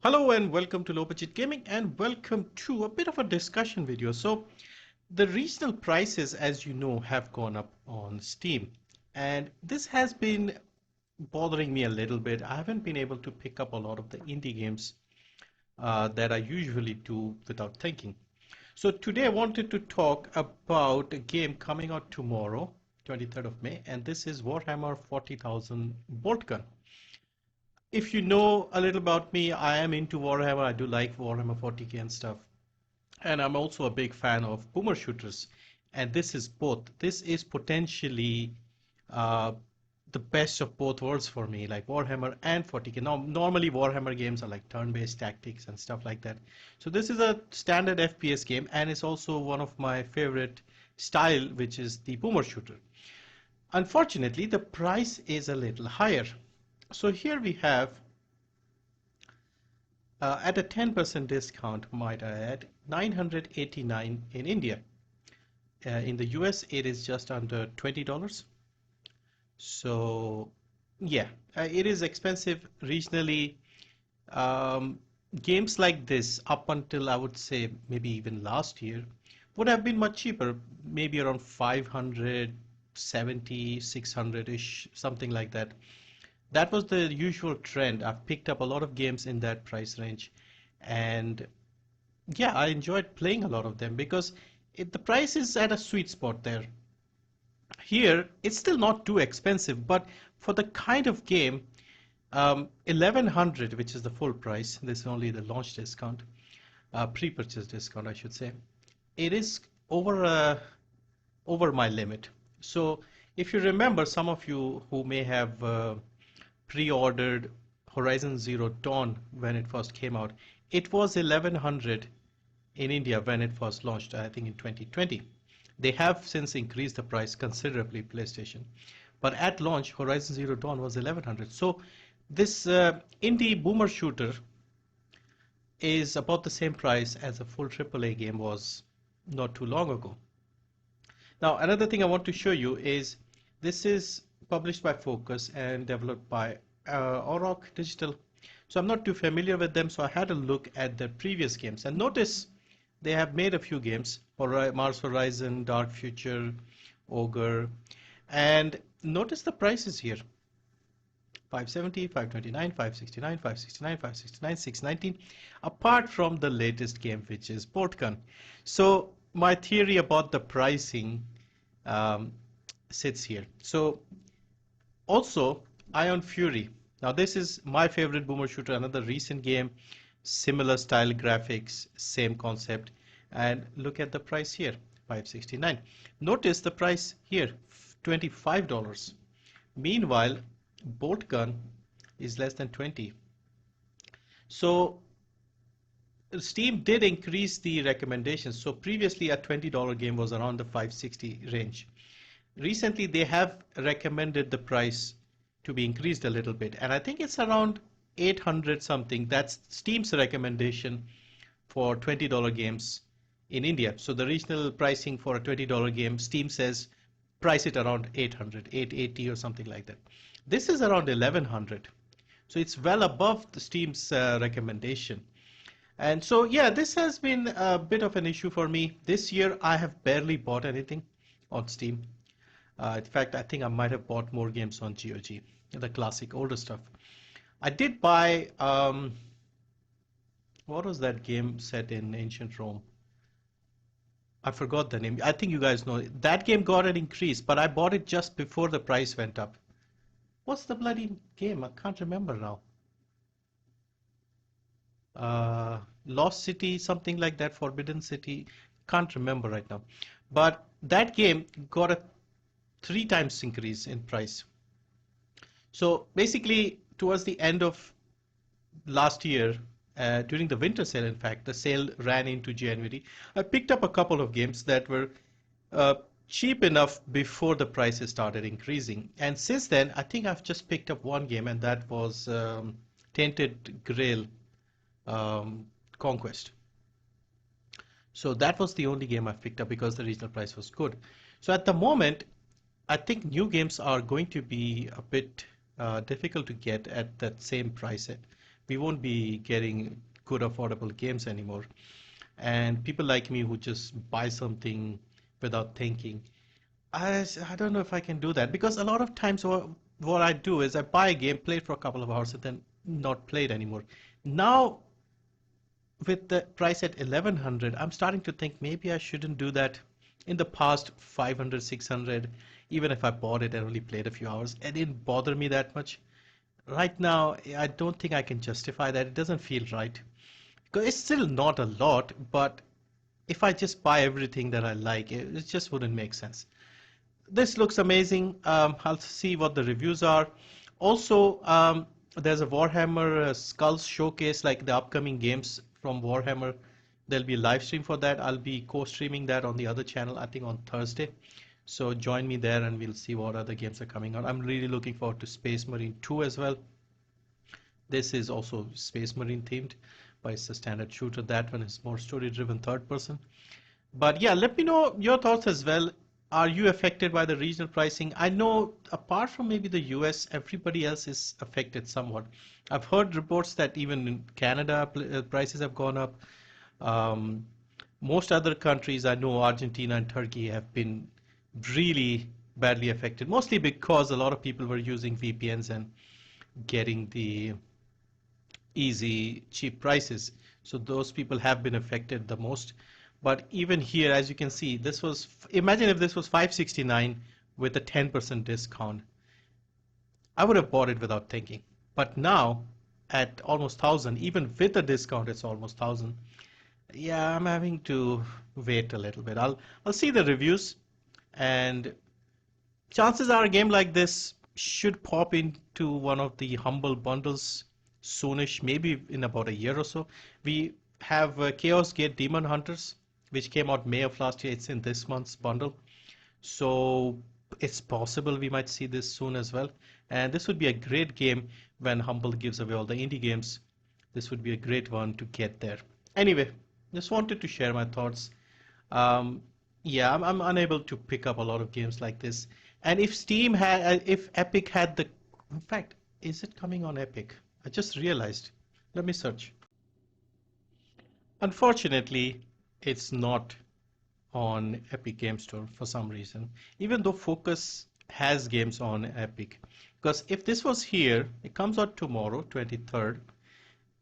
Hello and welcome to Low Budget Gaming and welcome to a bit of a discussion video. So the regional prices, as you know, have gone up on Steam, and this has been bothering me a little bit. I haven't been able to pick up a lot of the indie games that I usually do without thinking. So today I wanted to talk about a game coming out tomorrow, 23rd of May, and this is Warhammer 40,000 Boltgun. If you know a little about me, I am into Warhammer. I do like Warhammer 40k and stuff. And I'm also a big fan of boomer shooters. And this is both. This is potentially uh, the best of both worlds for me, like Warhammer and 40k. Now, normally Warhammer games are like turn-based tactics and stuff like that. So this is a standard FPS game, and it's also one of my favorite style, which is the boomer shooter. Unfortunately, the price is a little higher. So here we have, at a 10% discount, might I add, 989 in India. In the US, it is just under $20. So, yeah, it is expensive regionally. Um, Games like this, up until I would say maybe even last year, would have been much cheaper, maybe around 500, 70, 600-ish, something like that. That was the usual trend. I've picked up a lot of games in that price range, and yeah, I enjoyed playing a lot of them because the price is at a sweet spot there. Here, it's still not too expensive, but for the kind of game, 1100, which is the full price, this is only the launch discount, pre-purchase discount, I should say, it is over my limit. So if you remember, some of you who may have pre-ordered Horizon Zero Dawn when it first came out, it was 1100 in India when it first launched, I think in 2020. They have since increased the price considerably, PlayStation. But at launch, Horizon Zero Dawn was 1100. So this indie boomer shooter is about the same price as a full AAA game was not too long ago. Now, another thing I want to show you is this is published by Focus and developed by Auroch Digital. So I'm not too familiar with them, so I had a look at their previous games. And notice they have made a few games, Mars Horizon, Dark Future, Ogre. And notice the prices here. 570, 529, 569, 569, 569, 619, apart from the latest game, which is Boltgun. So my theory about the pricing um, sits here. So also Ion Fury. Now this is my favorite boomer shooter, another recent game, similar style graphics, same concept. And look at the price here, 569. Notice the price here, $25. Meanwhile, Boltgun is less than 20. So Steam did increase the recommendations. So previously a $20 game was around the 560 range. Recently they have recommended the price to be increased a little bit, and I think it's around 800 something. That's Steam's recommendation for $20 games in India. So the regional pricing for a $20 game, Steam says price it around 800, 880 or something like that. This is around 1100. So it's well above the Steam's recommendation. And so, yeah, this has been a bit of an issue for me. This year, I have barely bought anything on Steam. In fact, I think I might have bought more games on GOG, the classic older stuff. I did buy, what was that game set in ancient Rome? I forgot the name. I think you guys know it. That game got an increase, but I bought it just before the price went up. What's the bloody game? I can't remember now. Lost City, something like that, Forbidden City. Can't remember right now. But that game got a 3 times increase in price. So basically, towards the end of last year, during the winter sale, in fact, the sale ran into January. I picked up a couple of games that were uh, cheap enough before the prices started increasing. And since then, I think I've just picked up one game, and that was Tainted Grail um, Conquest. So that was the only game I've picked up because the regional price was good. So at the moment, I think new games are going to be a bit difficult to get at that same price We won't be getting good affordable games anymore. And people like me who just buy something without thinking, I don't know if I can do that, because a lot of times what I do is I buy a game, play it for a couple of hours, and then not play it anymore. Now, with the price at 1100, I'm starting to think maybe I shouldn't do that. In the past, 500, 600, even if I bought it and only played a few hours, it didn't bother me that much. Right now, I don't think I can justify that. It doesn't feel right. Because it's still not a lot, but if I just buy everything that I like, it just wouldn't make sense. This looks amazing. I'll see what the reviews are. Also, there's a Warhammer Skulls showcase, like the upcoming games from Warhammer. There'll be a live stream for that. I'll be co-streaming that on the other channel, I think on Thursday. So join me there and we'll see what other games are coming out. I'm really looking forward to Space Marine 2 as well. This is also Space Marine themed, but it's a standard shooter. That one is more story-driven third person. But yeah, let me know your thoughts as well. Are you affected by the regional pricing? I know apart from maybe the US, everybody else is affected somewhat. I've heard reports that even in Canada, prices have gone up. Um, Most other countries, I know Argentina and Turkey have been really badly affected, mostly because a lot of people were using VPNs and getting the easy, cheap prices. So those people have been affected the most. But even here, as you can see, this was, imagine if this was 569 with a 10% discount. I would have bought it without thinking. But now, at almost 1000, even with a discount, it's almost 1000. Yeah, I'm having to wait a little bit. I'll see the reviews, and chances are a game like this should pop into one of the humble bundles soonish, maybe in about a year or so. We have Chaos Gate Demon Hunters, which came out May of last year. It's in this month's bundle. So it's possible we might see this soon as well. And this would be a great game when Humble gives away all the indie games. This would be a great one to get there. Anyway, just wanted to share my thoughts. Um, yeah, I'm unable to pick up a lot of games like this. And if Steam had, if Epic had the, in fact, is it coming on Epic? I just realized. Let me search. Unfortunately, it's not on Epic Game Store for some reason, even though Focus has games on Epic. Because if this was here, it comes out tomorrow, 23rd,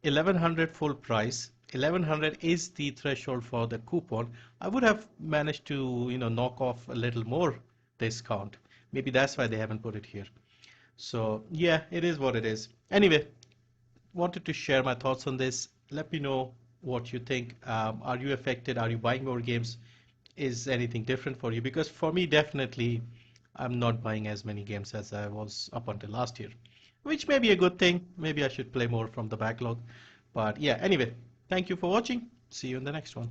1100 full price. 1100 is the threshold for the coupon. I would have managed to, knock off a little more discount. Maybe that's why they haven't put it here. So yeah, it is what it is. Anyway, wanted to share my thoughts on this. Let me know what you think. Are you affected? Are you buying more games? Is anything different for you? Because for me, definitely, I'm not buying as many games as I was up until last year, which may be a good thing. Maybe I should play more from the backlog. But yeah, anyway, thank you for watching. See you in the next one.